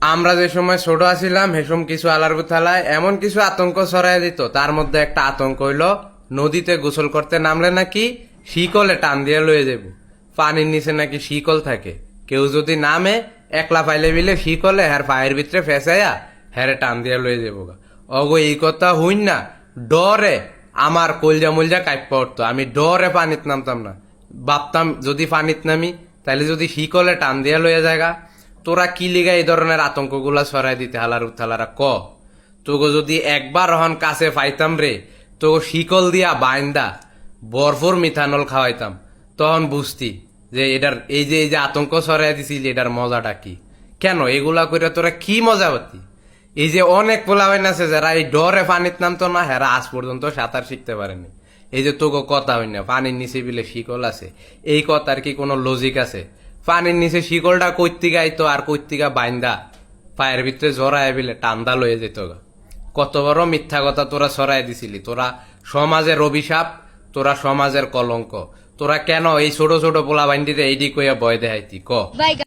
আমরা যে সময় ছোট আছিলাম হেসম কিছু আলারবু থালায় এমন কিছু আতঙ্ক ছড়াই দিত, তার মধ্যে একটা আতঙ্ক হইল নদীতে গোসল করতে নামলে নাকি শিকলে টান দিয়ে লয়ে যাব। পানির নিচে নাকি শিকল থাকে, কেউ যদি নামে একলা পাইলে মিলে শিকলে হ্যার পায়ের ভিতরে ফেসাইয়া হ্যারে টান দিয়ে লয়ে যাবো। অগো এই কথা হইন না, ডরে আমার কলজা মলজা কাঁপা উঠতো। আমি ডরে পানিত নামতাম না, ভাবতাম যদি পানিত নামি তাহলে যদি শিকলে টান দিয়া লইয়া জায়গা। তোরা কি লিগা এই ধরনের আতঙ্ক গুলা ছড়াই দিতে হালার উথালারা ক? তোকে যদি একবার হন কাছে পাইতাম রে, তো শিকল দিয়া বাইন্দা বরফর মিথানল খাওয়াইতাম, তখন বুঝতি যে এটার এই যে আতঙ্ক ছড়াই দিছিল এটার মজাটা কি। কেন এগুলা করে তোরা কি মজা পাতি? এই যে অনেক পোলাবাইন আছে যারা এই ডরে পানিত নামতো না, হেরা আজ পর্যন্ত সাঁতার শিখতে পারেনি। এই যে তোকে কথা হই না পানির নিচে বিলে শিকল আছে, এই কথার কি কোনো লজিক আছে? পানির নিচে শিকলটা কৈত্তিকা আইতো আর কৈত্তিকা বাইন্দা পায়ের ভিতরে জড়ায় বিলে টান্দা লয়ে যেত গা। কত বড় মিথ্যা কথা তোরা ছড়াই দিছিলি। তোরা সমাজের অভিশাপ, তোরা সমাজের কলঙ্ক। তোরা কেন এই ছোট ছোট পোলা বাইন্দিতে এইডি কইয়া ভয় দেখাইতি ক?